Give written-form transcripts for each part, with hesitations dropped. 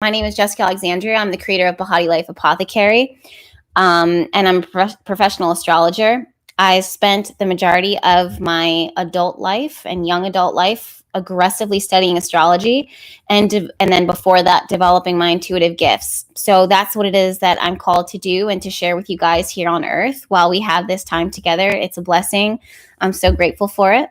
My name is Jessica Alexandria. I'm the creator of Bahati Life Apothecary, and I'm a professional astrologer. I spent the majority of my adult life and young adult life aggressively studying astrology, and then before that, developing my intuitive gifts. So that's what it is that I'm called to do and to share with you guys here on Earth while we have this time together. It's a blessing. I'm so grateful for it.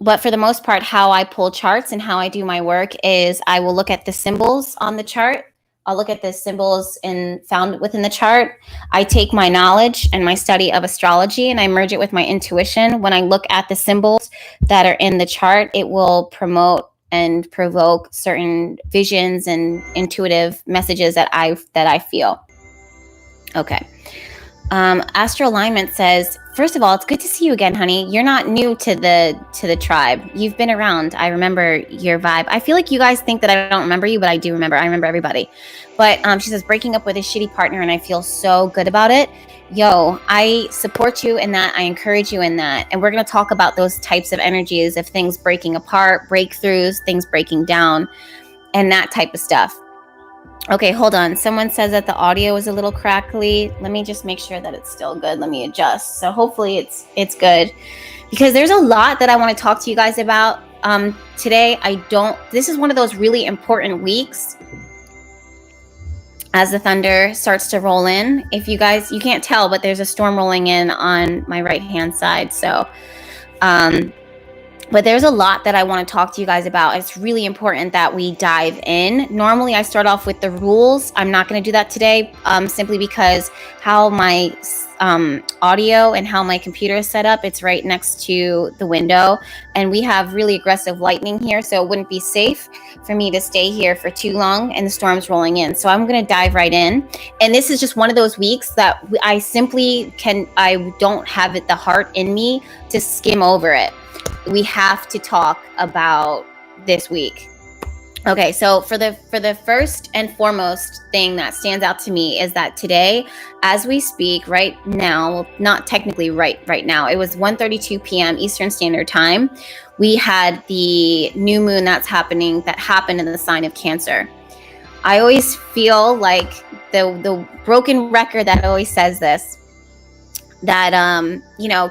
But for the most part, how I pull charts and how I do my work is I will look at the symbols on the chart. I'll look at the symbols found within the chart. I take my knowledge and my study of astrology and I merge it with my intuition. When I look at the symbols that are in the chart, it will promote and provoke certain visions and intuitive messages that I feel. Okay. Astro Alignment says, first of all, it's good to see you again, honey. You're not new to the tribe. You've been around. I remember your vibe. I feel like you guys think that I don't remember you, but I do remember. I remember everybody. But she says, breaking up with a shitty partner, and I feel so good about it. Yo, I support you in that. I encourage you in that. And we're going to talk about those types of energies of things breaking apart, breakthroughs, things breaking down, and that type of stuff. Okay, hold on. Someone says that the audio is a little crackly. Let me just make sure that it's still good. Let me adjust. So hopefully it's good, because there's a lot that I want to talk to you guys about today. This is one of those really important weeks as the thunder starts to roll in. If you can't tell, but there's a storm rolling in on my right hand side. So but there's a lot that I want to talk to you guys about. It's really important that we dive in. Normally, I start off with the rules. I'm not going to do that today, simply because how my audio and how my computer is set up, it's right next to the window. And we have really aggressive lightning here, so it wouldn't be safe for me to stay here for too long, and the storm's rolling in. So I'm going to dive right in. And this is just one of those weeks that I don't have the heart in me to skim over it. We have to talk about this week. Okay, so for the first and foremost thing that stands out to me is that today, as we speak right now, well, not technically right now, it was 1:32 p.m. Eastern Standard Time. We had the new moon that happened in the sign of Cancer. I always feel like the broken record that always says this, that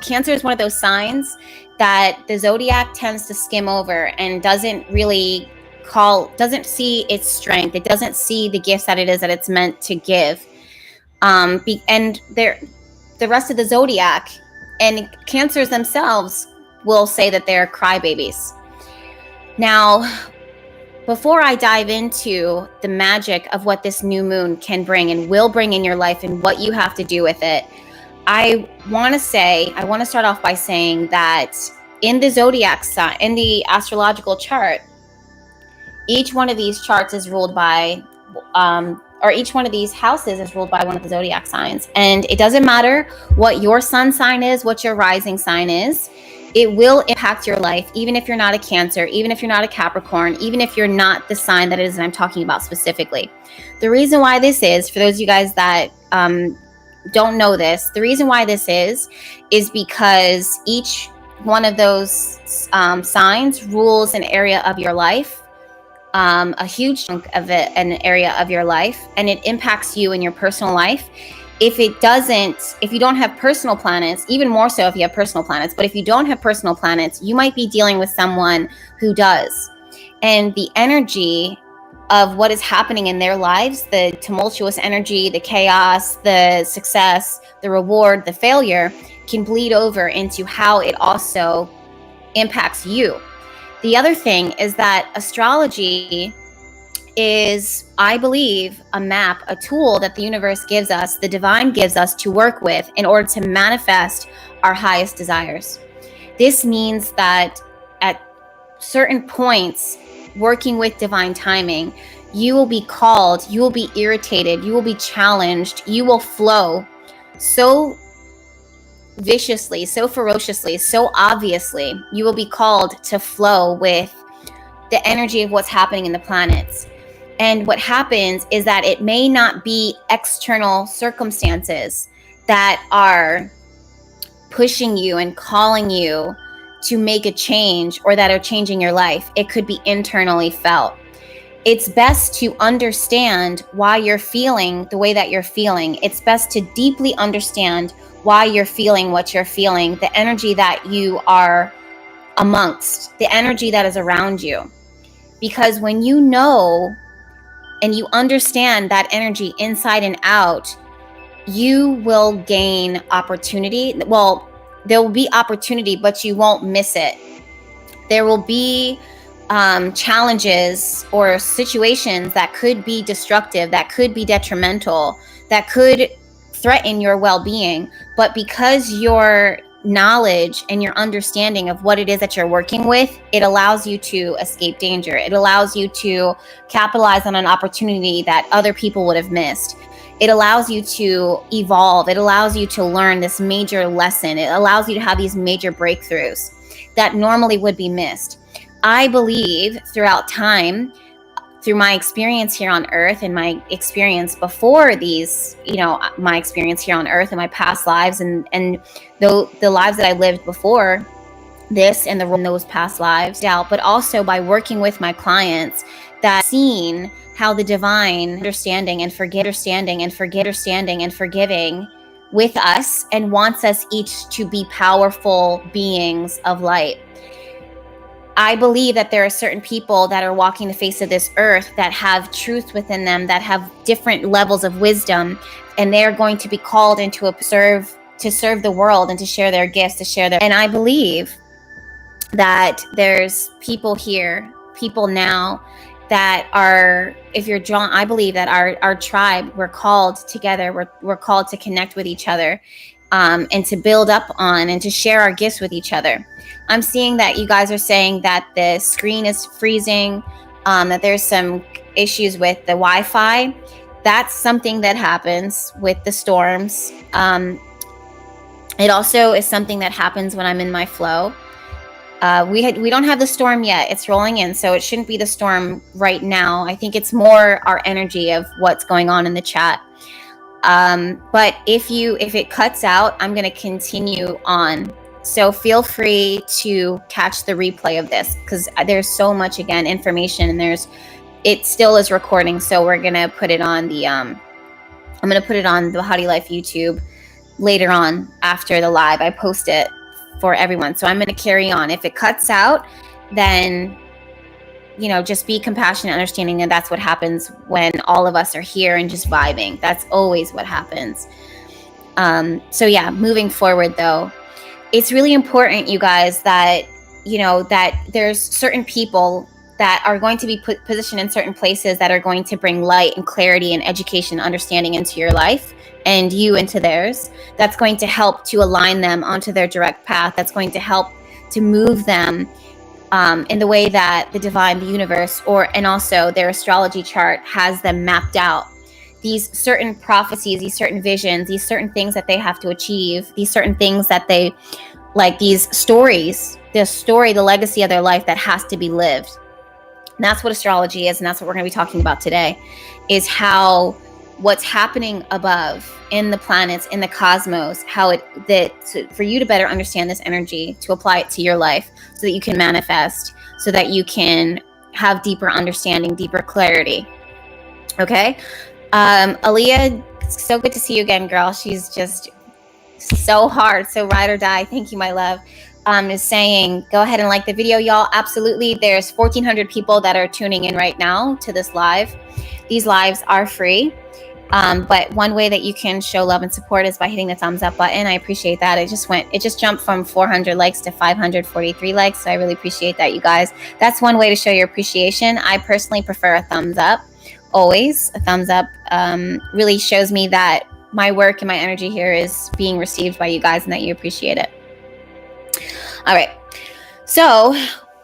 Cancer is one of those signs that the zodiac tends to skim over and doesn't see its strength. It doesn't see the gifts that it's meant to give. And the rest of the zodiac and Cancers themselves will say that they're crybabies. Now, before I dive into the magic of what this new moon can bring and will bring in your life and what you have to do with it, I want to start off by saying that in the zodiac sign, in the astrological chart, each one of these charts is ruled by, or each one of these houses is ruled by one of the zodiac signs. And it doesn't matter what your sun sign is, what your rising sign is, it will impact your life, even if you're not a Cancer, even if you're not a Capricorn, even if you're not the sign that it is that I'm talking about specifically. The reason why this is, for those of you guys that don't know this, the reason why this is because each one of those signs rules an area of your life, a huge chunk of it, an area of your life, and it impacts you in your personal life. If you don't have personal planets, even more so if you have personal planets, but if you don't have personal planets, you might be dealing with someone who does. And the energy of what is happening in their lives, the tumultuous energy, the chaos, the success, the reward, the failure, can bleed over into how it also impacts you. The other thing is that astrology is, I believe, a map, a tool that the universe gives us, the divine gives us to work with in order to manifest our highest desires. This means that at certain points, working with divine timing, you will be called, you will be irritated, you will be challenged, you will flow so viciously, so ferociously, so obviously. You will be called to flow with the energy of what's happening in the planets. And what happens is that it may not be external circumstances that are pushing you and calling you to make a change or that are changing your life. It could be internally felt. it's best to understand why you're feeling the way that you're feeling. It's best to deeply understand why you're feeling what you're feeling, the energy that you are amongst, the energy that is around you. Because when you know and you understand that energy inside and out, you will gain opportunity. Well, there will be opportunity, but you won't miss it. There will be challenges or situations that could be destructive, that could be detrimental, that could threaten your well-being. But because your knowledge and your understanding of what it is that you're working with, it allows you to escape danger. It allows you to capitalize on an opportunity that other people would have missed. It allows you to evolve. It allows you to learn this major lesson. It allows you to have these major breakthroughs that normally would be missed. I believe throughout time, through my experience here on Earth and my experience before these, my experience here on Earth and my past lives and the lives that I lived before this and those past lives out, but also by working with my clients, that seen how the divine understanding and forgiving with us and wants us each to be powerful beings of light. I believe that there are certain people that are walking the face of this earth that have truth within them, that have different levels of wisdom, and they're going to be called into to serve the world and to share their gifts, and I believe that there's people here, people now that are, if you're drawn, I believe that our tribe, we're called together, we're called to connect with each other, and to build up on and to share our gifts with each other. I'm seeing that you guys are saying that the screen is freezing, that there's some issues with the Wi-Fi. That's something that happens with the storms. It also is something that happens when I'm in my flow. We don't have the storm yet. It's rolling in, so it shouldn't be the storm right now. I think it's more our energy of what's going on in the chat. But if it cuts out, I'm going to continue on. So feel free to catch the replay of this, because there's so much, again, information, and it still is recording. So we're going to put it on I'm going to put it on the Hottie Life YouTube later on after the live. I post it for everyone. So I'm going to carry on. If it cuts out, then, just be compassionate, understanding that that's what happens when all of us are here and just vibing. That's always what happens. So yeah, moving forward though, it's really important, you guys, that, that there's certain people that are going to be positioned in certain places that are going to bring light and clarity and education and understanding into your life and you into theirs. That's going to help to align them onto their direct path. That's going to help to move them in the way that the divine, the universe, and also their astrology chart has them mapped out. These certain prophecies, these certain visions, these certain things that they have to achieve, these certain things that they, like these stories, the legacy of their life that has to be lived. And that's what astrology is, and that's what we're going to be talking about today, is how what's happening above in the planets, in the cosmos, for you to better understand this energy, to apply it to your life so that you can manifest, so that you can have deeper understanding, deeper clarity. Okay? Aaliyah, so good to see you again, girl. She's just so hard, so ride or die. Thank you, my love. Is saying, go ahead and like the video, y'all. Absolutely. There's 1,400 people that are tuning in right now to this live. These lives are free. But one way that you can show love and support is by hitting the thumbs up button. I appreciate that. It just jumped from 400 likes to 543 likes. So I really appreciate that, you guys. That's one way to show your appreciation. I personally prefer a thumbs up. Always a thumbs up really shows me that my work and my energy here is being received by you guys and that you appreciate it. All right. So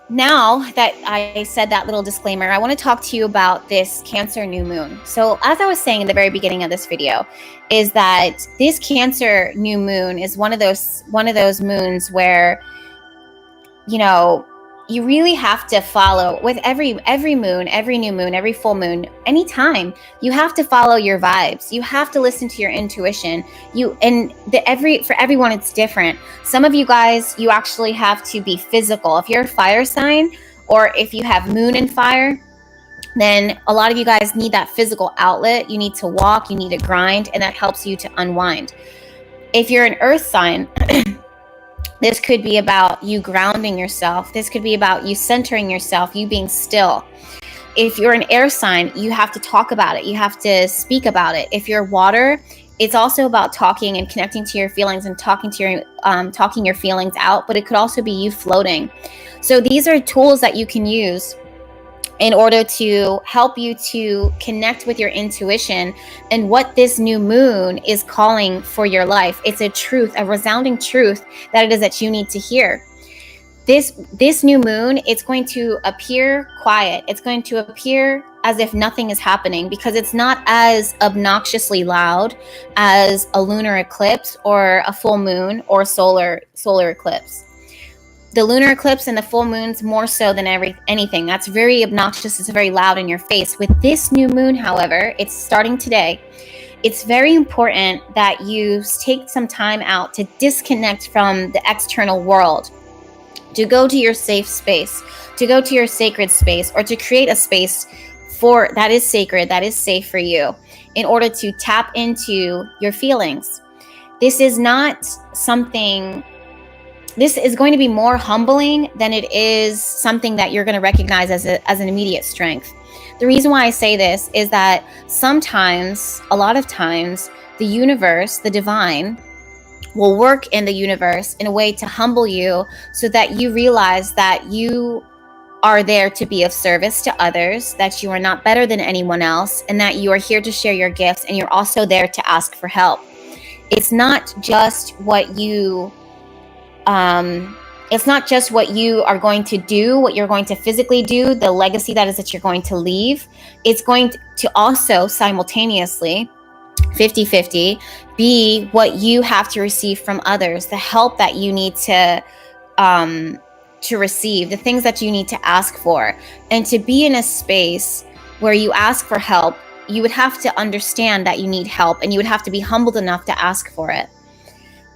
now that I said that little disclaimer, I want to talk to you about this Cancer new moon. So as I was saying in the very beginning of this video, is that this Cancer new moon is one of those moons where, you really have to follow with every moon, every new moon, every full moon, anytime. You have to follow your vibes. You have to listen to your intuition. For everyone, it's different. Some of you guys, you actually have to be physical. If you're a fire sign, or if you have moon in fire, then a lot of you guys need that physical outlet. You need to walk, you need to grind, and that helps you to unwind. If you're an earth sign, this could be about you grounding yourself. This could be about you centering yourself, you being still. If you're an air sign, you have to talk about it. You have to speak about it. If you're water, it's also about talking and connecting to your feelings and talking your feelings out, but it could also be you floating. So these are tools that you can use in order to help you to connect with your intuition and what this new moon is calling for your life. It's a truth, a resounding truth that it is that you need to hear. This new moon, it's going to appear quiet. It's going to appear as if nothing is happening because it's not as obnoxiously loud as a lunar eclipse or a full moon or solar eclipse. The lunar eclipse and the full moons more so than anything. That's very obnoxious. It's very loud in your face. With this new moon, however, it's starting today. It's very important that you take some time out to disconnect from the external world, to go to your safe space, to go to your sacred space, or to create a space that is sacred, that is safe for you, in order to tap into your feelings. This is going to be more humbling than it is something that you're going to recognize as an immediate strength. The reason why I say this is that sometimes, a lot of times, the universe, the divine, will work in the universe in a way to humble you so that you realize that you are there to be of service to others, that you are not better than anyone else, and that you are here to share your gifts, and you're also there to ask for help. It's not just what you are going to do, what you're going to physically do, the legacy that you're going to leave. It's going to also simultaneously 50-50 be what you have to receive from others, the help that you need to receive, the things that you need to ask for. And to be in a space where you ask for help, you would have to understand that you need help, and you would have to be humbled enough to ask for it.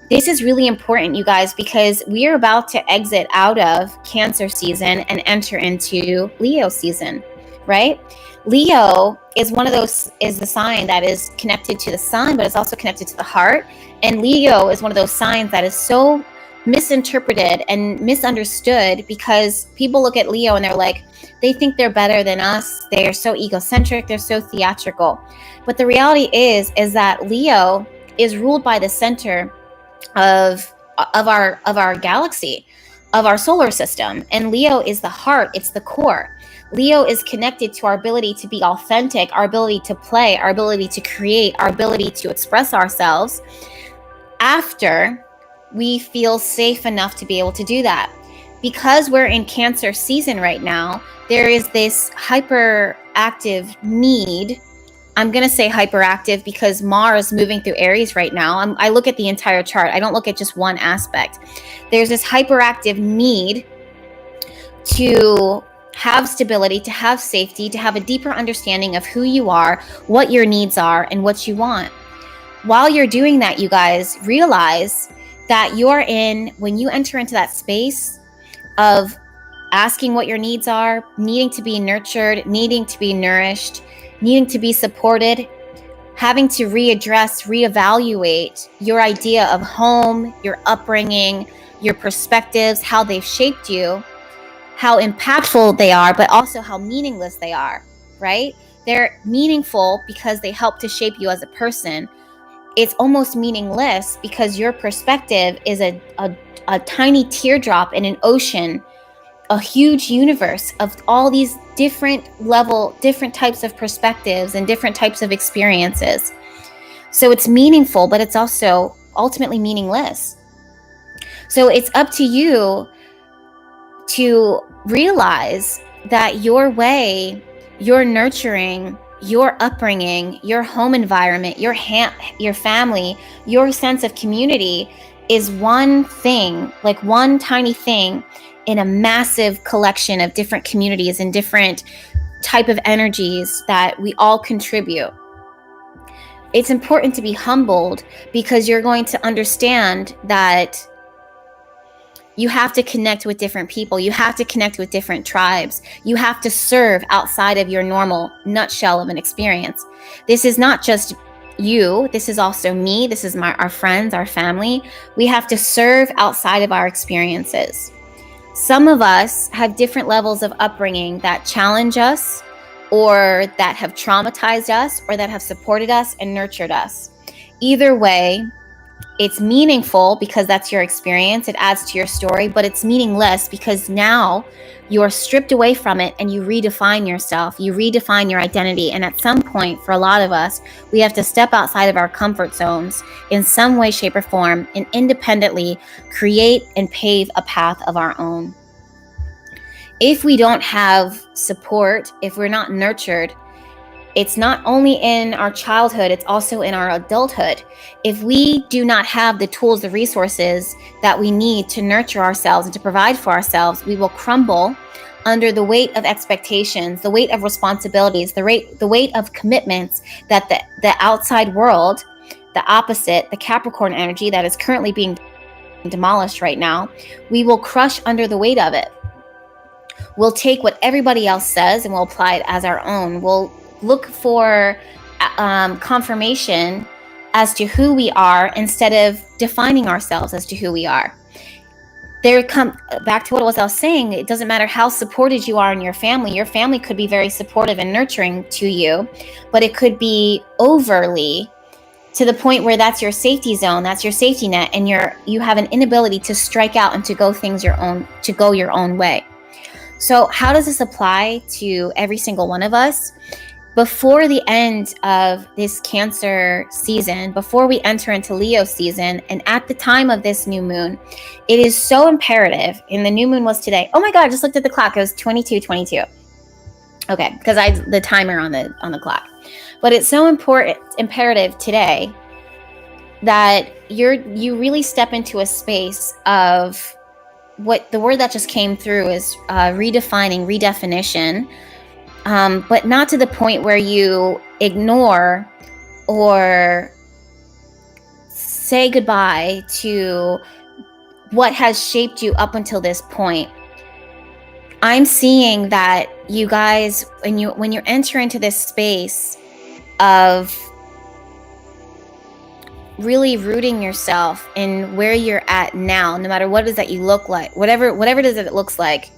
This is really important, you guys, because we are about to exit out of Cancer season and enter into Leo season, right? Leo is the sign that is connected to the sun, but it's also connected to the heart. And Leo is one of those signs that is so misinterpreted and misunderstood because people look at Leo and they're like, they think they're better than us. They're so egocentric. They're so theatrical. But the reality is that Leo is ruled by the center of our galaxy, of our solar system. And Leo is the heart. It's the core. Leo is connected to our ability to be authentic, our ability to play, our ability to create, our ability to express ourselves after we feel safe enough to be able to do that. Because we're in Cancer season right now, there is this hyperactive need. I'm going to say hyperactive because Mars is moving through Aries right now. I look at the entire chart. I don't look at just one aspect. There's this hyperactive need to have stability, to have safety, to have a deeper understanding of who you are, what your needs are, and what you want. While you're doing that, you guys realize that when you enter into that space of asking what your needs are, needing to be nurtured, needing to be nourished, needing to be supported, having to reevaluate your idea of home, your upbringing, your perspectives, how they've shaped you, how impactful they are, but also how meaningless they are, right? They're meaningful because they help to shape you as a person. It's almost meaningless because your perspective is a tiny teardrop in an ocean, a huge universe of all these different types of perspectives and different types of experiences. So it's meaningful, but it's also ultimately meaningless. So it's up to you to realize that your way, your nurturing, your upbringing, your home environment, your family, your sense of community is one thing, like one tiny thing in a massive collection of different communities and different type of energies that we all contribute. It's important to be humbled because you're going to understand that You have to connect with different people. You have to connect with different tribes. You have to serve outside of your normal nutshell of an experience. This is not just you. This is also me. This is our friends, our family. We have to serve outside of our experiences. Some of us have different levels of upbringing that challenge us, or that have traumatized us, or that have supported us and nurtured us. Either way, it's meaningful because that's your experience. It adds to your story, but it's meaningless because now you're stripped away from it and you redefine yourself. You redefine your identity. And at some point, for a lot of us, we have to step outside of our comfort zones in some way, shape, or form and independently create and pave a path of our own. If we don't have support, if we're not nurtured, it's not only in our childhood, it's also in our adulthood. If we do not have the tools, the resources that we need to nurture ourselves and to provide for ourselves, we will crumble under the weight of expectations, the weight of responsibilities, the weight of commitments that the outside world, the opposite, the Capricorn energy that is currently being demolished right now, we will crush under the weight of it. We'll take what everybody else says and we'll apply it as our own. We'll look for confirmation as to who we are instead of defining ourselves as to who we are. There come back to what I was saying. It doesn't matter how supported you are in your family. Your family could be very supportive and nurturing to you, but it could be overly to the point where that's your safety zone, that's your safety net, and you have an inability to strike out and to go your own way. So how does this apply to every single one of us? Before the end of this Cancer season, before we enter into Leo season, and at the time of this new moon, it is so imperative, and the new moon was today. Oh my God, I just looked at the clock. It was 22:22. Okay, because I had the timer on the clock. But it's so imperative today that you really step into a space of what the word that just came through is redefining, redefinition. But not to the point where you ignore or say goodbye to what has shaped you up until this point. I'm seeing that you guys, when you enter into this space of really rooting yourself in where you're at now, no matter what it is that you look like, whatever it is that it looks like,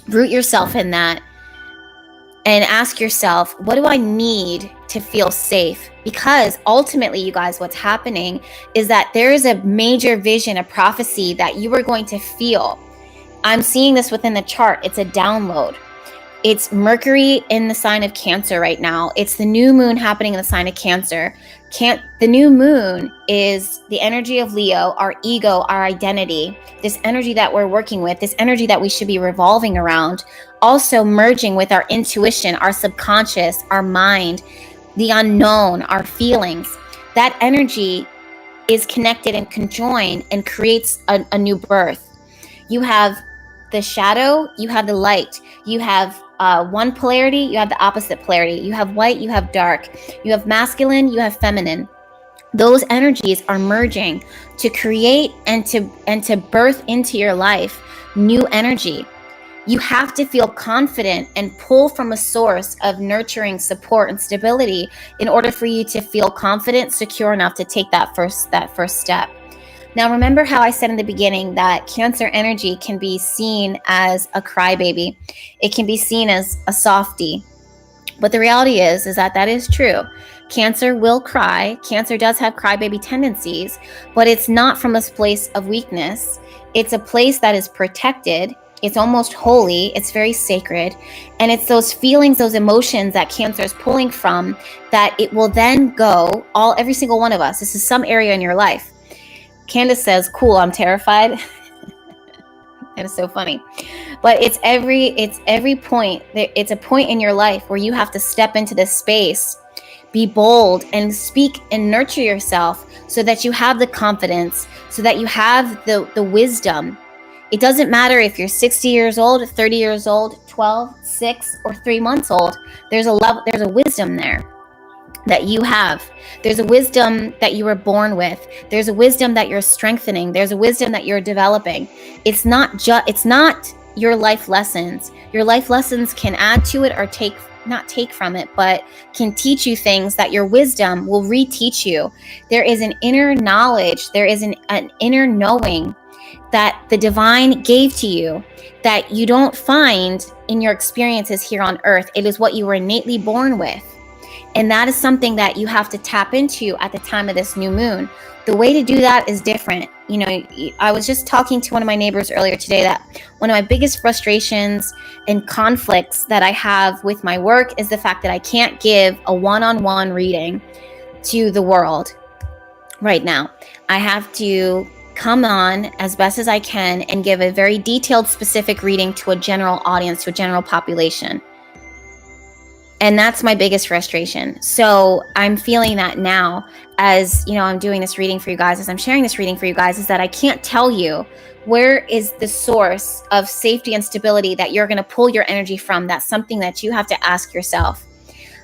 root yourself in that. And ask yourself, what do I need to feel safe? Because ultimately, you guys, what's happening is that there is a major vision, a prophecy that you are going to feel. I'm seeing this within the chart. It's a download. It's Mercury in the sign of Cancer right now. It's the new moon happening in the sign of Cancer. The new moon is the energy of Leo, our ego, our identity, this energy that we're working with, this energy that we should be revolving around, also merging with our intuition, our subconscious, our mind, the unknown, our feelings. That energy is connected and conjoined and creates a new birth. You have the shadow, you have the light, you have one polarity, you have the opposite polarity. You have white, you have dark, you have masculine, you have feminine. Those energies are merging to create and to birth into your life new energy. You have to feel confident and pull from a source of nurturing support and stability in order for you to feel confident, secure enough to take that first step. Now, remember how I said in the beginning that Cancer energy can be seen as a crybaby. It can be seen as a softie. But the reality is that is true. Cancer will cry. Cancer does have crybaby tendencies, but it's not from a place of weakness. It's a place that is protected. It's almost holy. It's very sacred. And it's those feelings, those emotions that Cancer is pulling from that it will then go, every single one of us. This is some area in your life. Candace says, cool, I'm terrified. That is so funny. But it's every point. It's a point in your life where you have to step into this space, be bold, and speak and nurture yourself so that you have the confidence, so that you have the wisdom. It doesn't matter if you're 60 years old, 30 years old, 12, 6, or 3 months old. There's a wisdom there. that you have. There's a wisdom that you were born with. There's a wisdom that you're strengthening. There's a wisdom that you're developing. It's not your life lessons. Your life lessons can add to it or not take from it, but can teach you things that your wisdom will reteach you. There is an inner knowledge. There is an inner knowing that the divine gave to you that you don't find in your experiences here on earth. It is what you were innately born with. And that is something that you have to tap into at the time of this new moon. The way to do that is different. You know, I was just talking to one of my neighbors earlier today that one of my biggest frustrations and conflicts that I have with my work is the fact that I can't give a one-on-one reading to the world right now. I have to come on as best as I can and give a very detailed, specific reading to a general audience, to a general population. And that's my biggest frustration. So I'm feeling that now as, you know, I'm doing this reading for you guys, as I'm sharing this reading for you guys, is that I can't tell you where is the source of safety and stability that you're going to pull your energy from. That's something that you have to ask yourself.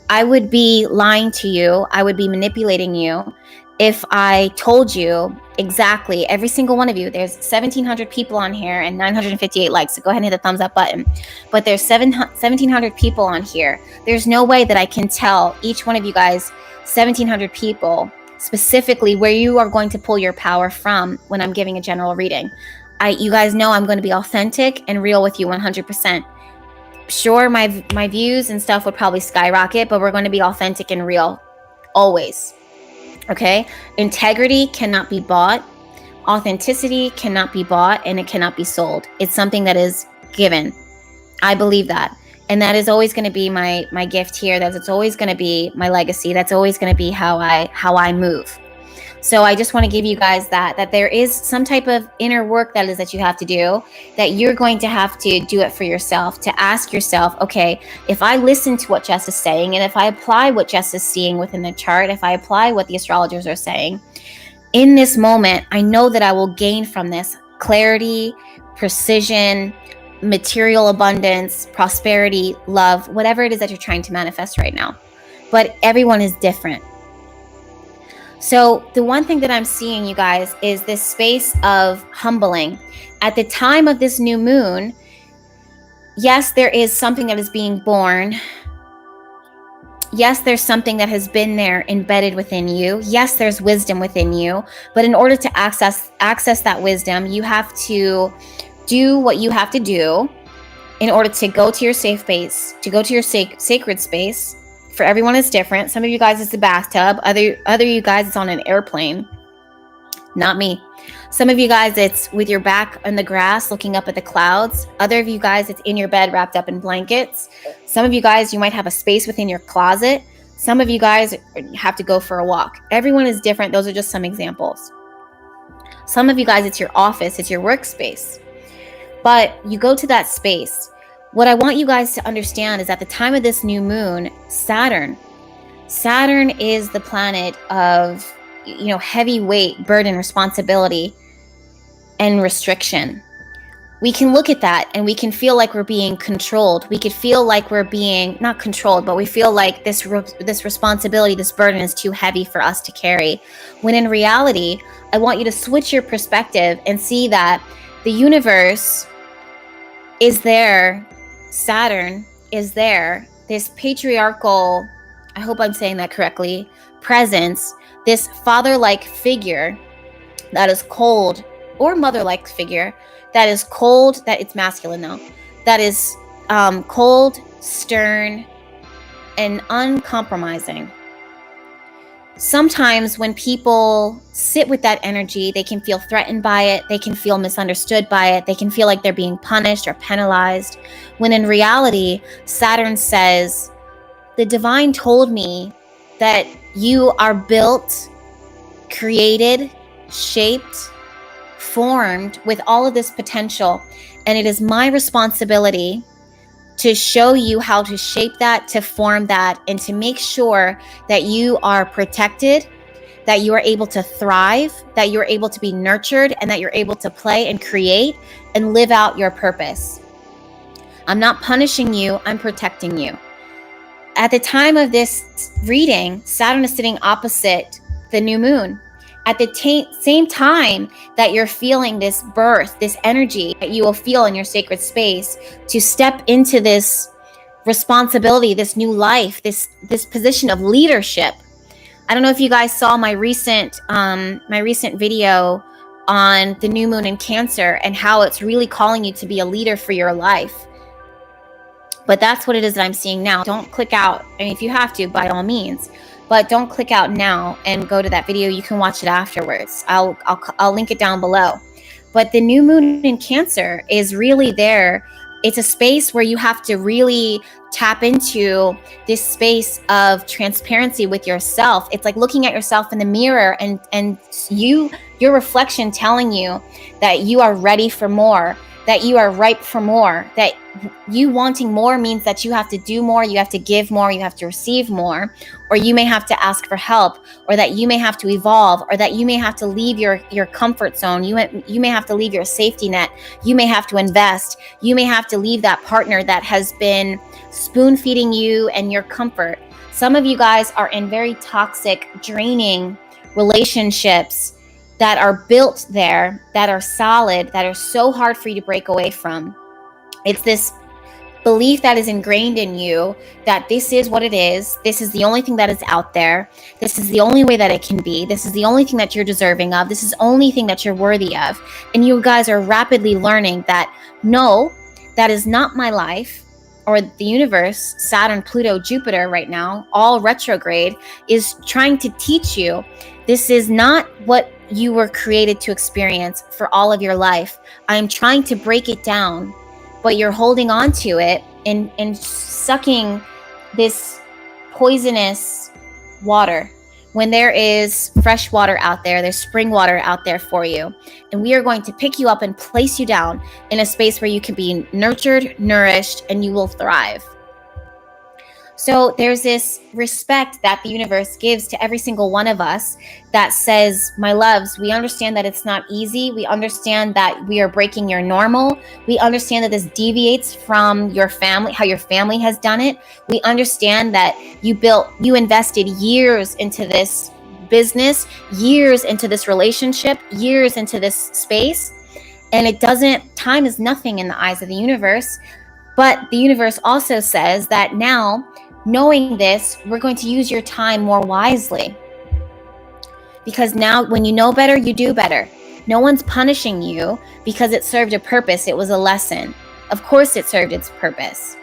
I would be lying to you. I would be manipulating you if I told you exactly, every single one of you, there's 1,700 people on here and 958 likes, so go ahead and hit the thumbs up button. But there's 1,700 people on here. There's no way that I can tell each one of you guys, 1,700 people, specifically where you are going to pull your power from when I'm giving a general reading. You guys know I'm going to be authentic and real with you 100%. Sure, my views and stuff would probably skyrocket, but we're going to be authentic and real always. Okay? Integrity cannot be bought. Authenticity cannot be bought, and it cannot be sold. It's something that is given. I believe that. And that is always going to be my gift here. It's always going to be my legacy. That's always going to be how I move. So I just want to give you guys that there is some type of inner work that you have to do, that you're going to have to do it for yourself, to ask yourself, okay, if I listen to what Jess is saying, and if I apply what Jess is seeing within the chart, if I apply what the astrologers are saying, in this moment, I know that I will gain from this clarity, precision, material abundance, prosperity, love, whatever it is that you're trying to manifest right now. But everyone is different. So the one thing that I'm seeing, you guys, is this space of humbling. At the time of this new moon, yes, there is something that is being born. Yes, there's something that has been there embedded within you. Yes, there's wisdom within you. But in order to access that wisdom, you have to do what you have to do in order to go to your safe space, to go to your sacred space. For everyone, it's different. Some of you guys, it's the bathtub. Other you guys, it's on an airplane. Not me. Some of you guys, it's with your back on the grass, looking up at the clouds. Other of you guys, it's in your bed, wrapped up in blankets. Some of you guys, you might have a space within your closet. Some of you guys have to go for a walk. Everyone is different. Those are just some examples. Some of you guys, it's your office, it's your workspace. But you go to that space. What I want you guys to understand is at the time of this new moon, Saturn is the planet of, heavy weight, burden, responsibility, and restriction. We can look at that and we can feel like we're being controlled. We could feel like we're being not controlled, but we feel like this responsibility, this burden is too heavy for us to carry. When in reality, I want you to switch your perspective and see that the universe is there. Saturn is there, this patriarchal, I hope I'm saying that correctly, presence, this father-like figure that is cold, or mother-like figure that is cold, that it's masculine though, that is cold, stern, and uncompromising. Sometimes when people sit with that energy, they can feel threatened by it. They can feel misunderstood by it. They can feel like they're being punished or penalized. When in reality, Saturn says, the divine told me that you are built, created, shaped, formed with all of this potential. And it is my responsibility to show you how to shape that, to form that, and to make sure that you are protected, that you are able to thrive, that you're able to be nurtured, and that you're able to play and create and live out your purpose. I'm not punishing you, I'm protecting you. at the time of this reading, Saturn is sitting opposite the new moon. At the same time that you're feeling this birth, this energy that you will feel in your sacred space to step into this responsibility, this new life, this position of leadership. I don't know if you guys saw my recent video on the new moon in Cancer and how it's really calling you to be a leader for your life. But that's what it is that I'm seeing now. Don't click out. I mean, if you have to, by all means, but don't click out now and go to that video. You can watch it afterwards. I'll link it down below. But the new moon in Cancer is really there. It's a space where you have to really tap into this space of transparency with yourself. It's like looking at yourself in the mirror and your reflection telling you that you are ready for more, that you are ripe for more, that you wanting more means that you have to do more, you have to give more, you have to receive more, or you may have to ask for help, or that you may have to evolve, or that you may have to leave your comfort zone. You may have to leave your safety net. You may have to invest. You may have to leave that partner that has been spoon feeding you and your comfort. Some of you guys are in very toxic, draining relationships that are built there, that are solid, that are so hard for you to break away from. It's this belief that is ingrained in you that this is what it is. This is the only thing that is out there. This is the only way that it can be. This is the only thing that you're deserving of. This is the only thing that you're worthy of. And you guys are rapidly learning that, no, that is not my life. Or the universe, Saturn, Pluto, Jupiter right now, all retrograde, is trying to teach you this is not what you were created to experience for all of your life. I'm trying to break it down, but you're holding on to it and sucking this poisonous water when there is fresh water out there, there's spring water out there for you. And we are going to pick you up and place you down in a space where you can be nurtured, nourished, and you will thrive. So there's this respect that the universe gives to every single one of us that says, my loves, we understand that it's not easy. We understand that we are breaking your normal. We understand that this deviates from your family, how your family has done it. We understand that you invested years into this business, years into this relationship, years into this space. And time is nothing in the eyes of the universe. But the universe also says that now, knowing this, we're going to use your time more wisely. Because now when you know better, you do better. No one's punishing you because it served a purpose. It was a lesson. Of course it served its purpose.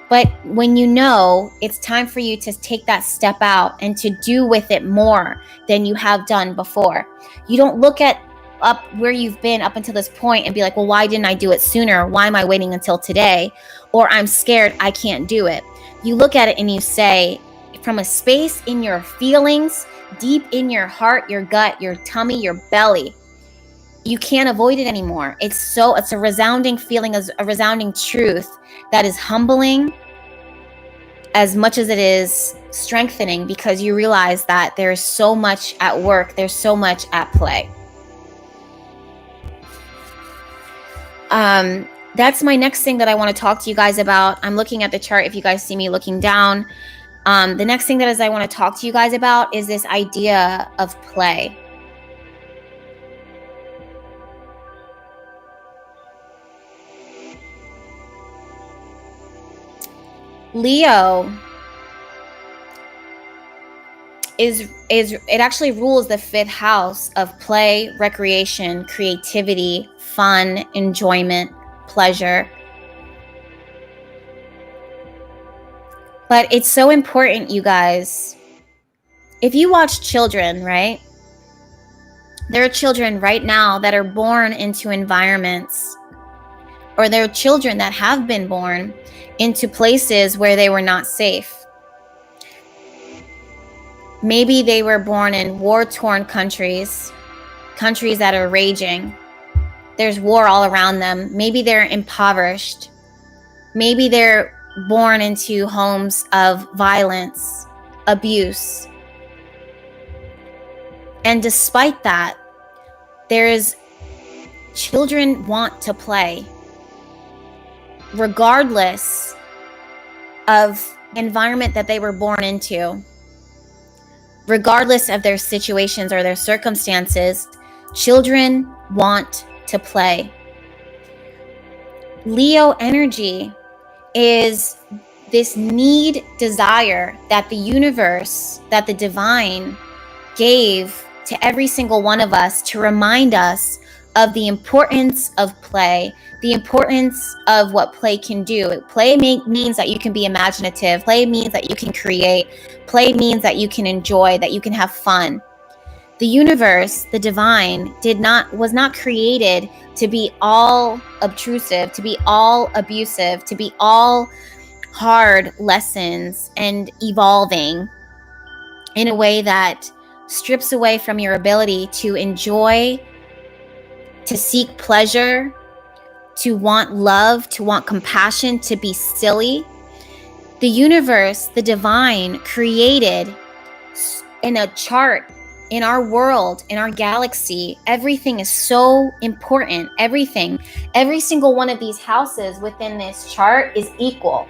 But when you know, it's time for you to take that step out and to do with it more than you have done before. You don't look at up where you've been up until this point and be like, well, why didn't I do it sooner? Why am I waiting until today? Or I'm scared, I can't do it. You look at it and you say, from a space in your feelings, deep in your heart, your gut, your tummy, your belly, you can't avoid it anymore. It's a resounding feeling, a resounding truth that is humbling as much as it is strengthening, because you realize that there's so much at work. There's so much at play. That's my next thing that I want to talk to you guys about. I'm looking at the chart if you guys see me looking down. The next thing that I want to talk to you guys about is this idea of play. Leo it actually rules the 5th house of play, recreation, creativity, fun, enjoyment, pleasure. But it's so important, you guys. If you watch children, right? There are children right now that are born into environments, or there are children that have been born into places where they were not safe. Maybe they were born in war-torn countries that are raging. There's war all around them. Maybe they're impoverished. Maybe they're born into homes of violence, abuse. And despite that, children want to play, regardless of environment that they were born into, regardless of their situations or their circumstances, children want to play. Leo energy is this need, desire that the universe, that the divine gave to every single one of us to remind us of the importance of play, the importance of what play can do. Play means that you can be imaginative. Play means that you can create. Play means that you can enjoy, that you can have fun. The universe, the divine, was not created to be all obtrusive, to be all abusive, to be all hard lessons and evolving in a way that strips away from your ability to enjoy, to seek pleasure, to want love, to want compassion, to be silly. The universe, the divine, created in a chart, in our world, in our galaxy. Everything is so important. Everything, every single one of these houses within this chart is equal.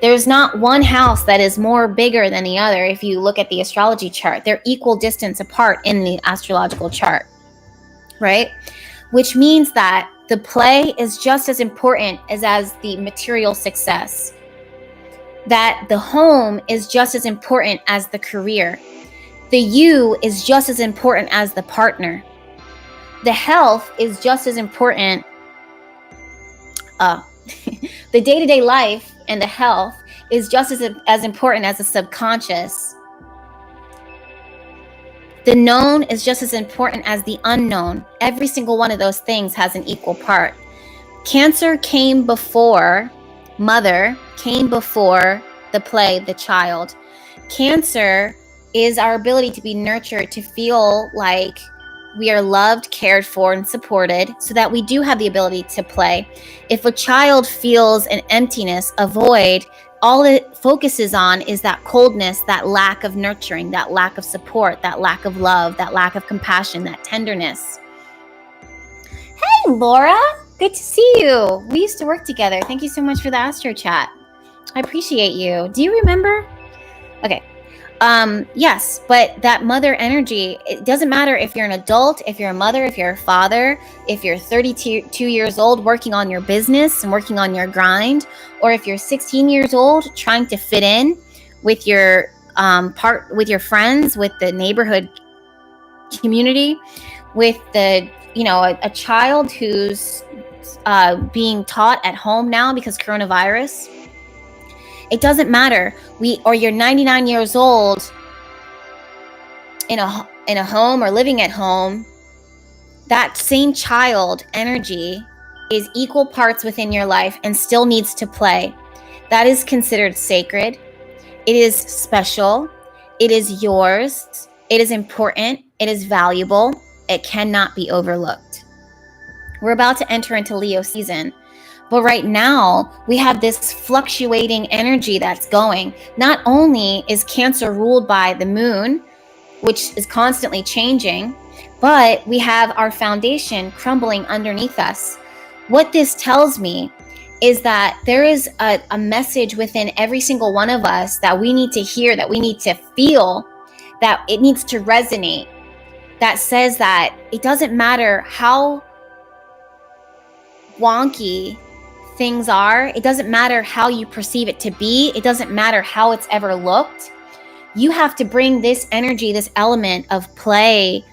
There's not one house that is more bigger than the other. If you look at the astrology chart, they're equal distance apart in the astrological chart, right? Which means that the play is just as important as the material success. That the home is just as important as the career. The you is just as important as the partner. The health is just as important. The day-to-day life and the health is just as important as the subconscious. The known is just as important as the unknown. Every single one of those things has an equal part. Cancer came before mother, came before the play, the child. Cancer is our ability to be nurtured, to feel like we are loved, cared for, and supported, so that we do have the ability to play. If a child feels an emptiness, a void, all it focuses on is that coldness, that lack of nurturing, that lack of support, that lack of love, that lack of compassion, that tenderness. Hey, Laura, good to see you. We used to work together. Thank you so much for the Astro Chat. I appreciate you. Do you remember? Okay. Yes, but that mother energy, it doesn't matter if you're an adult, if you're a mother, if you're a father, if you're 32 years old working on your business and working on your grind, or if you're 16 years old trying to fit in with your with your friends, with the neighborhood community, with the, a child who's being taught at home now because coronavirus. It doesn't matter. Or you're 99 years old in a home or living at home. That same child energy is equal parts within your life and still needs to play. That is considered sacred. It is special. It is yours. It is important. It is valuable. It cannot be overlooked. We're about to enter into Leo season. But right now, we have this fluctuating energy that's going. Not only is Cancer ruled by the moon, which is constantly changing, but we have our foundation crumbling underneath us. What this tells me is that there is a message within every single one of us that we need to hear, that we need to feel, that it needs to resonate, that says that it doesn't matter how wonky things are. It doesn't matter how you perceive it to be. It doesn't matter how it's ever looked. You have to bring this energy, this element of play,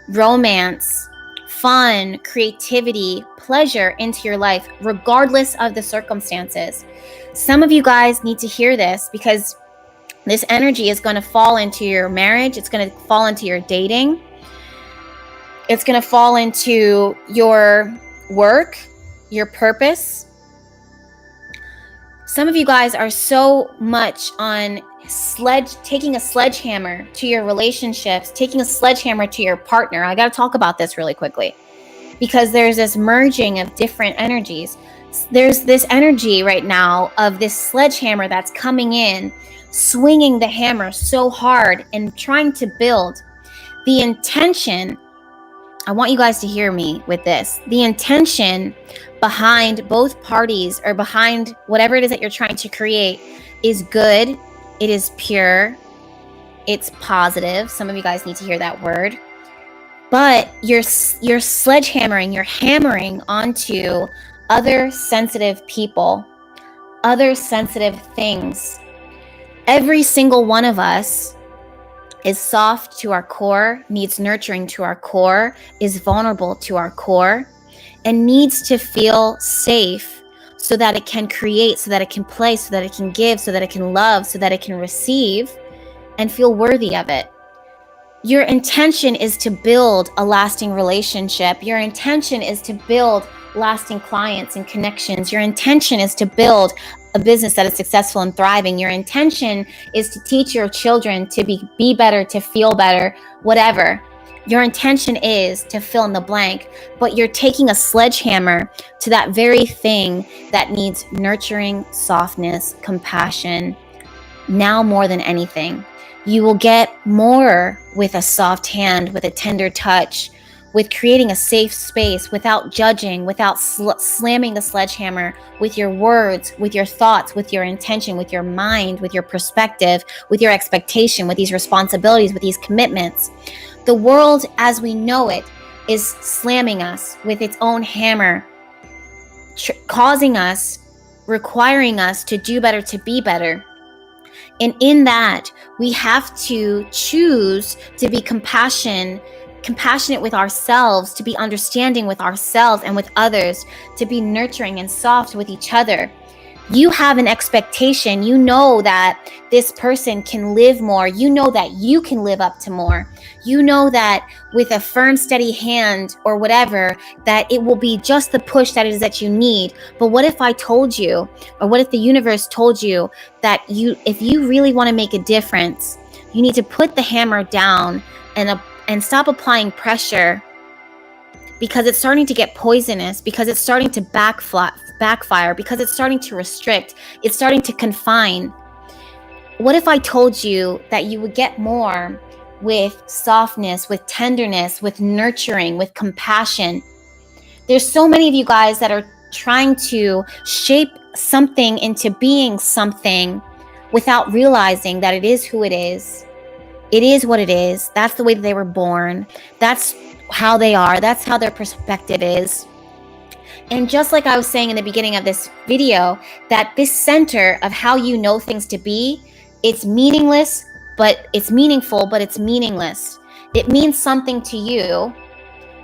romance, fun, creativity, pleasure into your life, regardless of the circumstances. Some of you guys need to hear this because this energy is going to fall into your marriage. It's going to fall into your dating. It's going to fall into your work, your purpose. Some of you guys are so much on taking a sledgehammer to your relationships, taking a sledgehammer to your partner. I got to talk about this really quickly because there's this merging of different energies. There's this energy right now of this sledgehammer that's coming in, swinging the hammer so hard and trying to build. The intention, I want you guys to hear me with this. The intention behind both parties or behind whatever it is that you're trying to create, is good. It is pure. It's positive. Some of you guys need to hear that word. But you're sledgehammering, you're hammering onto other sensitive people, other sensitive things. Every single one of us is soft to our core, needs nurturing to our core, is vulnerable to our core, and needs to feel safe so that it can create, so that it can play, so that it can give, so that it can love, so that it can receive and feel worthy of it. Your intention is to build a lasting relationship. Your intention is to build lasting clients and connections. Your intention is to build a business that is successful and thriving. Your intention is to teach your children to be better, to feel better, whatever. Your intention is to fill in the blank, but you're taking a sledgehammer to that very thing that needs nurturing, softness, compassion, now more than anything. You will get more with a soft hand, with a tender touch, with creating a safe space without judging, without slamming the sledgehammer with your words, with your thoughts, with your intention, with your mind, with your perspective, with your expectation, with these responsibilities, with these commitments. The world as we know it is slamming us with its own hammer, causing us, requiring us to do better, to be better. And in that, we have to choose to be compassionate with ourselves, to be understanding with ourselves and with others, to be nurturing and soft with each other. You have an expectation. You know that this person can live more. You know that you can live up to more. You know that with a firm, steady hand or whatever, that it will be just the push that it is that you need. But what if I told you, or what if the universe told you that if you really want to make a difference, you need to put the hammer down and stop applying pressure, because it's starting to get poisonous, because it's starting to backfire, because it's starting to restrict, it's starting to confine. What if I told you that you would get more with softness, with tenderness, with nurturing, with compassion? There's so many of you guys that are trying to shape something into being something without realizing that it is who it is. It is what it is. That's the way that they were born. That's how they are. That's how their perspective is. And just like I was saying in the beginning of this video, that this center of how you know things to be, it's meaningless, but it's meaningful, but it's meaningless. It means something to you.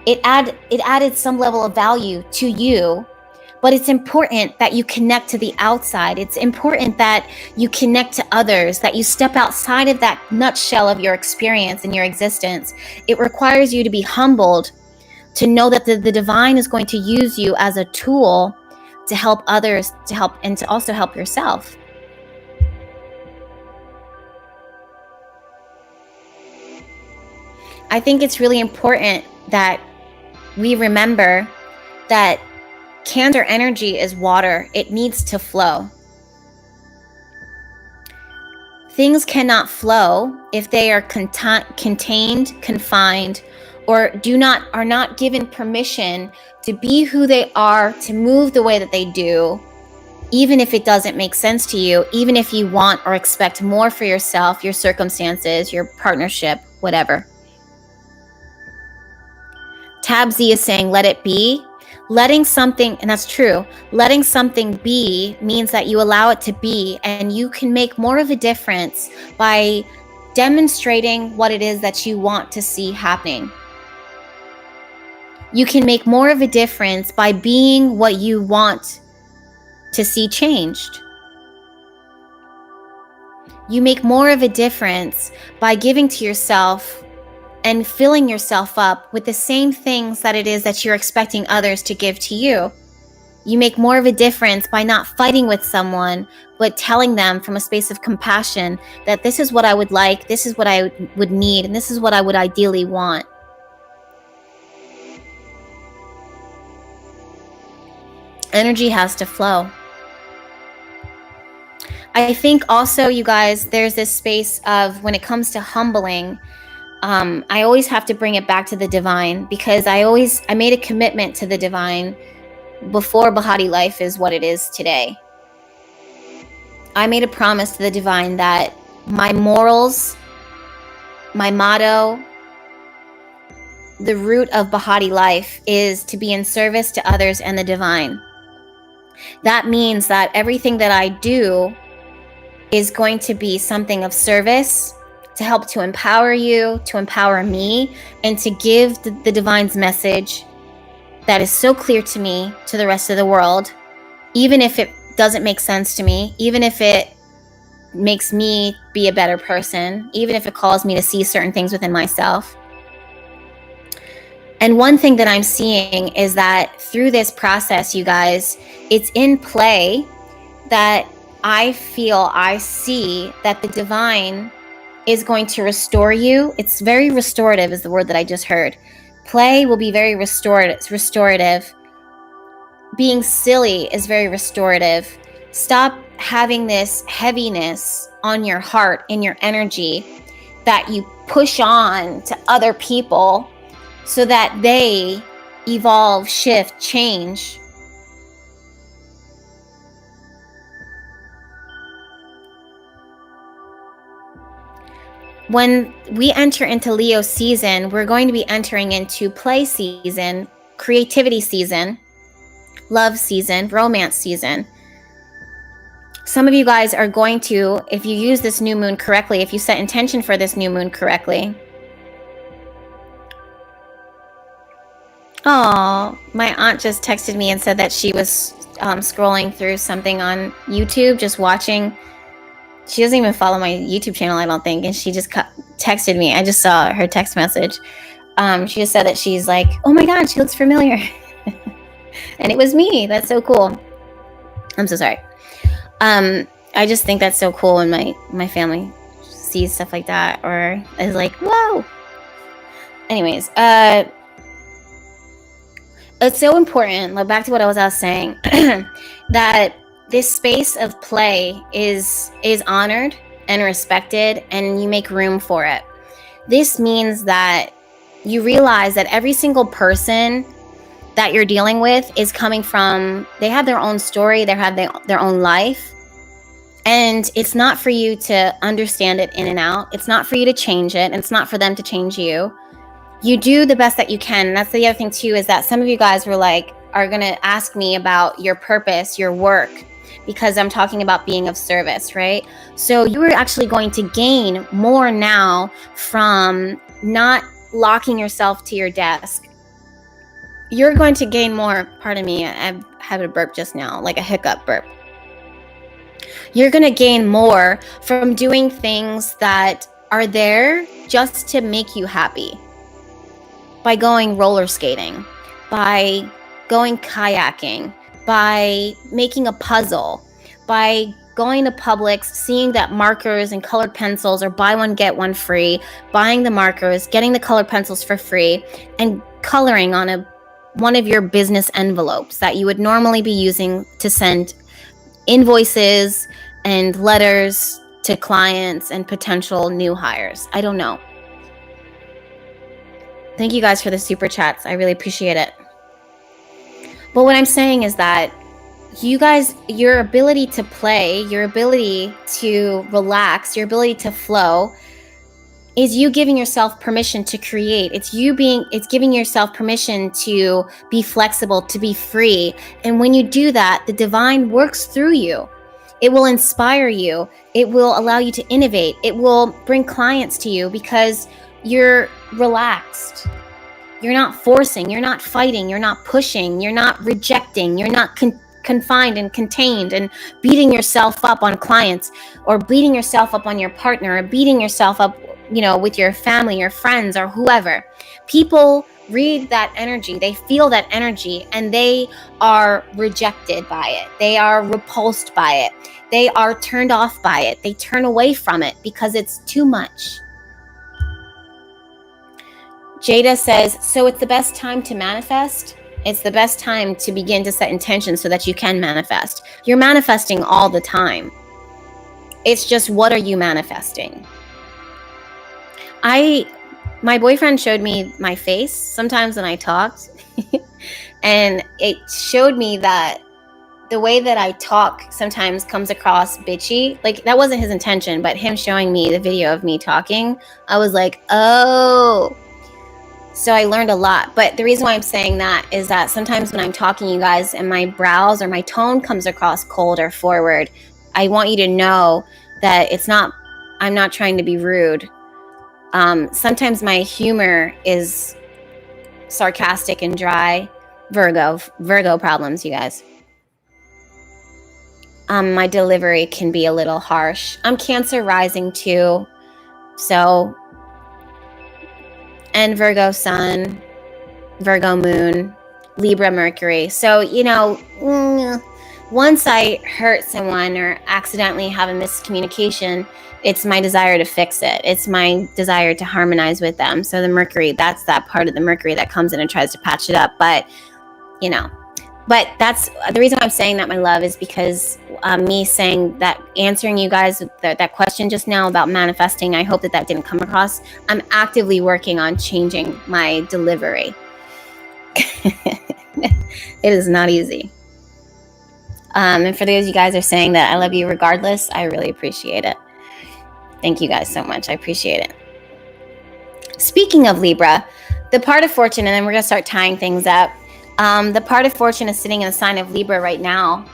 It added some level of value to you, but it's important that you connect to the outside. It's important that you connect to others, that you step outside of that nutshell of your experience and your existence. It requires you to be humbled, to know that the divine is going to use you as a tool to help others, and to also help yourself. I think it's really important that we remember that Cancer energy is water. It needs to flow. Things cannot flow if they are contained, confined, or are not given permission to be who they are, to move the way that they do, even if it doesn't make sense to you, even if you want or expect more for yourself, your circumstances, your partnership, whatever. Tabsy is saying, let it be. Letting something, and that's true, letting something be means that you allow it to be, and you can make more of a difference by demonstrating what it is that you want to see happening. You can make more of a difference by being what you want to see changed. You make more of a difference by giving to yourself and filling yourself up with the same things that it is that you're expecting others to give to you. You make more of a difference by not fighting with someone, but telling them from a space of compassion that this is what I would like, this is what I would need, and this is what I would ideally want. Energy has to flow. I think also, you guys, there's this space of, when it comes to humbling, I always have to bring it back to the divine, because I made a commitment to the divine before Bahati life is what it is today. I made a promise to the divine that my morals, my motto, the root of Bahati life is to be in service to others and the divine. That means that everything that I do is going to be something of service to help to empower you, to empower me, and to give the divine's message that is so clear to me to the rest of the world, even if it doesn't make sense to me, even if it makes me be a better person, even if it calls me to see certain things within myself. And one thing that I'm seeing is that through this process, you guys, it's in play that I see that the divine is going to restore you. It's very restorative is the word that I just heard. Play will be very restorative. Being silly is very restorative. Stop having this heaviness on your heart, in your energy, that you push on to other people so that they evolve, shift, change. When we enter into Leo season, we're going to be entering into play season, creativity season, love season, romance season. Some of you guys are going to, if you use this new moon correctly, if you set intention for this new moon correctly. Oh, my aunt just texted me and said that she was scrolling through something on YouTube, just watching. She doesn't even follow my YouTube channel, I don't think. And she just texted me. I just saw her text message. She just said that she's like, oh my God, she looks familiar. And it was me. That's so cool. I'm so sorry. I just think that's so cool when my family sees stuff like that or is like, whoa. Anyways, it's so important, like back to what I was saying, that this space of play is honored and respected, and you make room for it. This means that you realize that every single person that you're dealing with is coming from, they have their own story, they have their own life, and it's not for you to understand it in and out. It's not for you to change it, and it's not for them to change you. You do the best that you can. And that's the other thing too, is that some of you guys are going to ask me about your purpose, your work, because I'm talking about being of service, right? So you are actually going to gain more now from not locking yourself to your desk. You're going to gain more, pardon me, I had a burp just now, like a hiccup burp. You're going to gain more from doing things that are there just to make you happy. By going roller skating, by going kayaking, by making a puzzle, by going to Publix, seeing that markers and colored pencils are buy one, get one free, buying the markers, getting the colored pencils for free, and coloring on one of your business envelopes that you would normally be using to send invoices and letters to clients and potential new hires. I don't know. Thank you guys for the super chats. I really appreciate it. But what I'm saying is that you guys, your ability to play, your ability to relax, your ability to flow is you giving yourself permission to create. It's giving yourself permission to be flexible, to be free. And when you do that, the divine works through you. It will inspire you. It will allow you to innovate. It will bring clients to you because you're relaxed. You're not forcing, you're not fighting, you're not pushing, you're not rejecting, you're not confined and contained and beating yourself up on clients or beating yourself up on your partner or beating yourself up, with your family, your friends, or whoever. People read that energy, they feel that energy, and they are rejected by it. They are repulsed by it. They are turned off by it. They turn away from it because it's too much. Jada says, so it's the best time to manifest? It's the best time to begin to set intentions so that you can manifest. You're manifesting all the time. It's just, what are you manifesting? My boyfriend showed me my face sometimes when I talked, and it showed me that the way that I talk sometimes comes across bitchy. Like, that wasn't his intention, but him showing me the video of me talking, I was like, oh. So I learned a lot. But the reason why I'm saying that is that sometimes when I'm talking to you guys and my brows or my tone comes across cold or forward, I want you to know that I'm not trying to be rude. Sometimes my humor is sarcastic and dry. Virgo problems, you guys. My delivery can be a little harsh. I'm Cancer rising too. So, and Virgo sun, Virgo moon, Libra Mercury. So, once I hurt someone or accidentally have a miscommunication, it's my desire to fix it. It's my desire to harmonize with them. So the Mercury, that's that part of the Mercury that comes in and tries to patch it up. But, but that's the reason I'm saying that, my love, is because me saying that, answering you guys that question just now about manifesting, I hope that didn't come across. I'm actively working on changing my delivery. It is not easy. And for those of you guys are saying that I love you regardless, I really appreciate it. Thank you guys so much. I appreciate it. Speaking of Libra, the part of fortune, and then we're going to start tying things up. The part of fortune is sitting in the sign of Libra right now.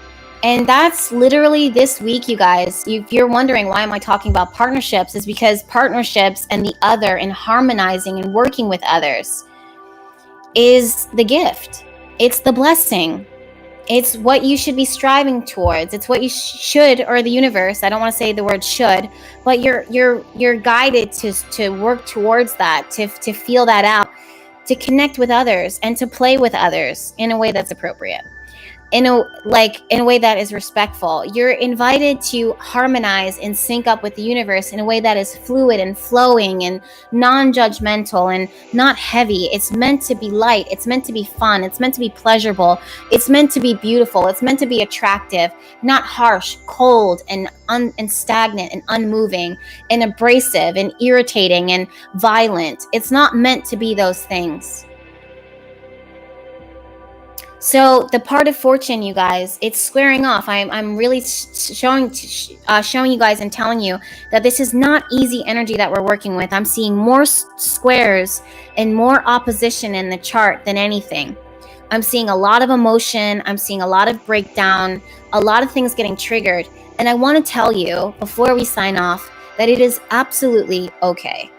And that's literally this week, you guys. If you're wondering why am I talking about partnerships, is because partnerships and the other and harmonizing and working with others is the gift. It's the blessing. It's what you should be striving towards. It's what you should, or the universe. I don't want to say the word should, but you're guided to work towards that, to feel that out, to connect with others and to play with others in a way that's appropriate. In a way that is respectful. You're invited to harmonize and sync up with the universe in a way that is fluid and flowing and non-judgmental and not heavy. It's meant to be light. It's meant to be fun. It's meant to be pleasurable. It's meant to be beautiful. It's meant to be attractive, not harsh, cold, and stagnant and unmoving and abrasive and irritating and violent. It's not meant to be those things. So the part of fortune, you guys, it's squaring off. I'm really showing you guys and telling you that this is not easy energy that we're working with. I'm seeing more squares and more opposition in the chart than anything. I'm seeing a lot of emotion. I'm seeing a lot of breakdown, a lot of things getting triggered. And I want to tell you before we sign off that it is absolutely okay.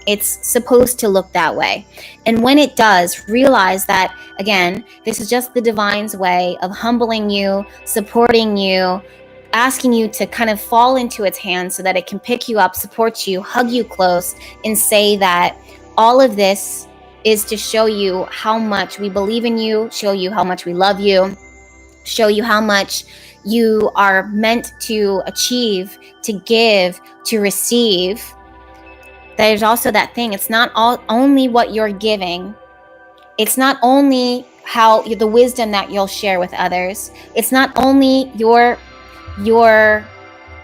It's supposed to look that way. And when it does, realize that, again, this is just the divine's way of humbling you, supporting you, asking you to kind of fall into its hands so that it can pick you up, support you, hug you close, and say that all of this is to show you how much we believe in you, show you how much we love you, show you how much you are meant to achieve, to give, to receive. There's also that thing. It's not only what you're giving. It's not only the wisdom that you'll share with others. It's not only your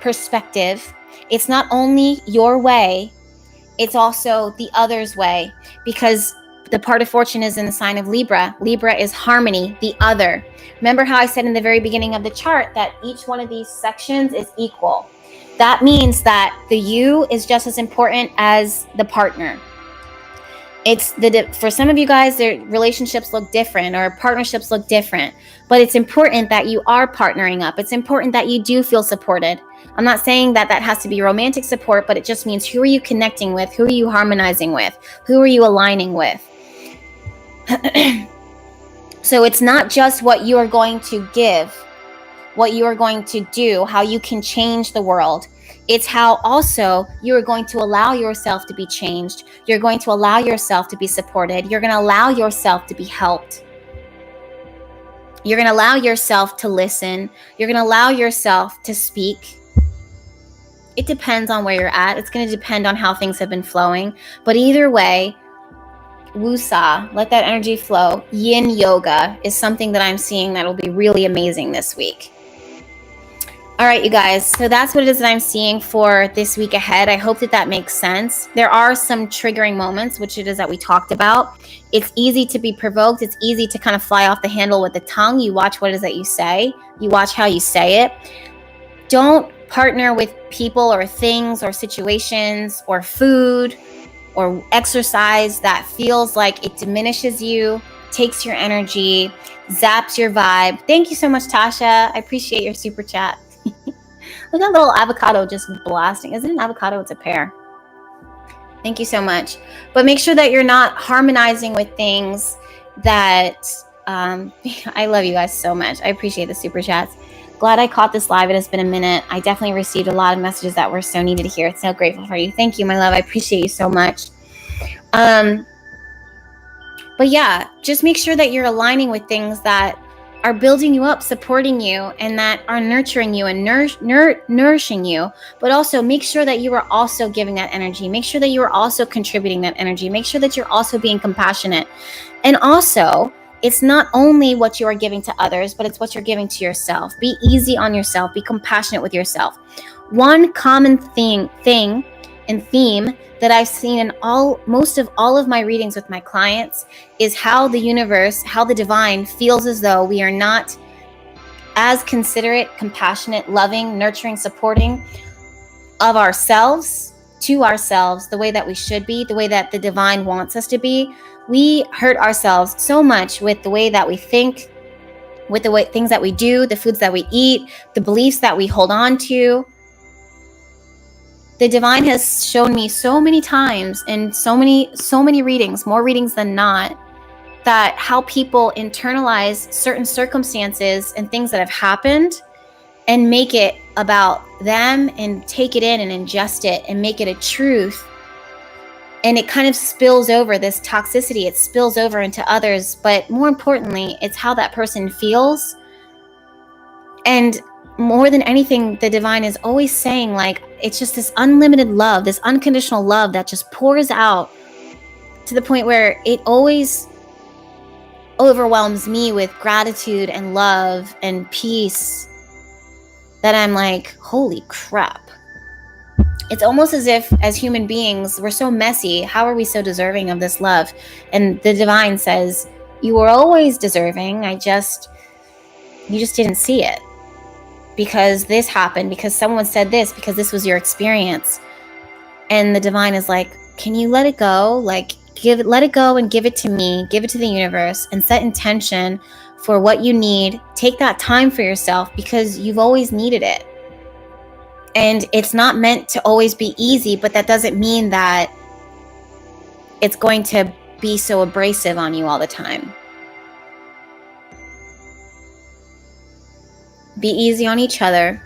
perspective. It's not only your way. It's also the other's way, because the part of fortune is in the sign of Libra. Libra is harmony, the other. Remember how I said in the very beginning of the chart that each one of these sections is equal. That means that the you is just as important as the partner. It's for some of you guys, their relationships look different or partnerships look different, but it's important that you are partnering up. It's important that you do feel supported. I'm not saying that has to be romantic support, but it just means who are you connecting with? Who are you harmonizing with? Who are you aligning with? So it's not just what you are going to give, what you are going to do, how you can change the world. It's how also you are going to allow yourself to be changed. You're going to allow yourself to be supported. You're going to allow yourself to be helped. You're going to allow yourself to listen. You're going to allow yourself to speak. It depends on where you're at. It's going to depend on how things have been flowing. But either way, Wusa, let that energy flow. Yin yoga is something that I'm seeing that will be really amazing this week. All right, you guys. So that's what it is that I'm seeing for this week ahead. I hope that that makes sense. There are some triggering moments, which it is that we talked about. It's easy to be provoked. It's easy to kind of fly off the handle with the tongue. You watch what it is that you say. You watch how you say it. Don't partner with people or things or situations or food or exercise that feels like it diminishes you, takes your energy, zaps your vibe. Thank you so much, Tasha. I appreciate your super chat. Look at that little avocado just blasting. Isn't it an avocado? It's a pear. Thank you so much. But make sure that you're not harmonizing with things that I love you guys so much. I appreciate the super chats. Glad I caught this live. It has been a minute. I definitely received a lot of messages that were so needed here. So grateful for you. Thank you, my love. I appreciate you so much. But yeah, just make sure that you're aligning with things that are building you up, supporting you, and that are nurturing you and nourishing you. But also make sure that you are also giving that energy. Make sure that you are also contributing that energy. Make sure that you're also being compassionate. And also, it's not only what you are giving to others, but it's what you're giving to yourself. Be easy on yourself. Be compassionate with yourself. One common theme that I've seen in most of all of my readings with my clients is how the universe, how the divine feels as though we are not as considerate, compassionate, loving, nurturing, supporting of ourselves, to ourselves, the way that we should be, the way that the divine wants us to be. We hurt ourselves so much with the way that we think, with the way things that we do, the foods that we eat, the beliefs that we hold on to. The divine has shown me so many times in so many readings, more readings than not, that how people internalize certain circumstances and things that have happened and make it about them and take it in and ingest it and make it a truth. And it kind of spills over, this toxicity, it spills over into others. But more importantly, it's how that person feels. And more than anything, the divine is always saying, like, it's just this unlimited love, this unconditional love that just pours out to the point where it always overwhelms me with gratitude and love and peace, that I'm like, holy crap. It's almost as if, as human beings, we're so messy. How are we so deserving of this love? And the divine says, you were always deserving. You just didn't see it. Because this happened, because someone said this, because this was your experience. And the divine is like, can you let it go? Like, let it go and give it to me, give it to the universe, and set intention for what you need. Take that time for yourself, because you've always needed it. And it's not meant to always be easy, but that doesn't mean that it's going to be so abrasive on you all the time. Be easy on each other.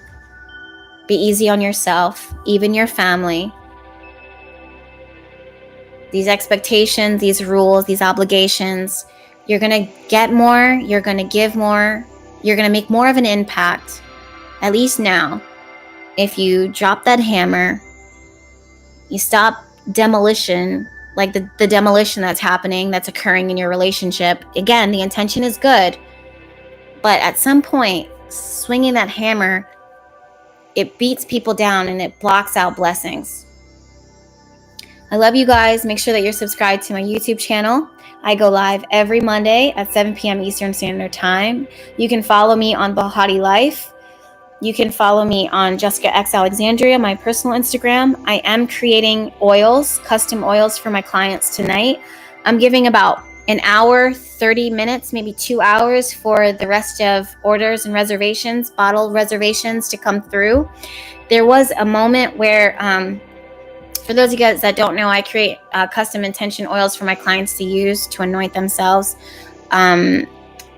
Be easy on yourself, even your family. These expectations, these rules, these obligations, you're going to get more, you're going to give more, you're going to make more of an impact, at least now. If you drop that hammer, you stop demolition, like the demolition that's happening, that's occurring in your relationship. Again, the intention is good, but at some point, swinging that hammer, it beats people down and it blocks out blessings. I love you guys. Make sure that you're subscribed to my YouTube channel. I go live every Monday at 7 p.m. Eastern Standard Time. You can follow me on Brawlhalla Life. You can follow me on Jessica X Alexandria, my personal Instagram. I am creating oils, custom oils for my clients tonight. I'm giving about an hour, 30 minutes, maybe 2 hours for the rest of orders and reservations, bottle reservations to come through. There was a moment where, for those of you guys that don't know, I create custom intention oils for my clients to use to anoint themselves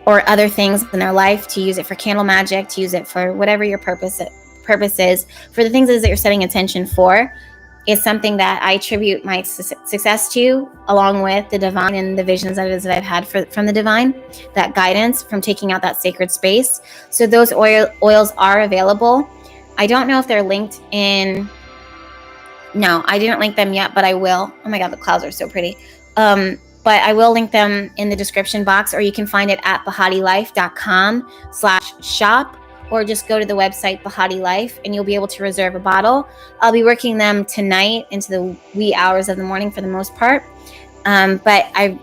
or other things in their life, to use it for candle magic, to use it for whatever your purpose is. For the things that you're setting intention for, is something that I attribute my success to, along with the divine and the visions that I've had from the divine, that guidance from taking out that sacred space. So those oils are available. I don't know if they're linked in. No, I didn't link them yet, but I will. Oh my God, the clouds are so pretty. But I will link them in the description box, or you can find it at BrawlhallaLife.com/shop, or just go to the website Bahati Life and you'll be able to reserve a bottle. I'll be working them tonight into the wee hours of the morning for the most part. But I,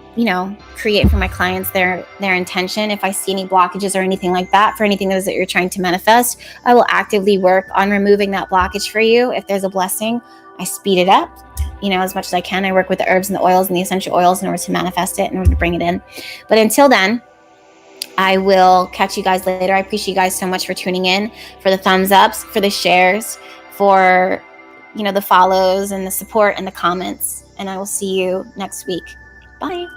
create for my clients their intention. If I see any blockages or anything like that for anything that you're trying to manifest, I will actively work on removing that blockage for you. If there's a blessing, I speed it up, as much as I can. I work with the herbs and the oils and the essential oils in order to manifest it, in order to bring it in. But until then, I will catch you guys later. I appreciate you guys so much for tuning in, for the thumbs ups, for the shares, for the follows and the support and the comments. And I will see you next week. Bye.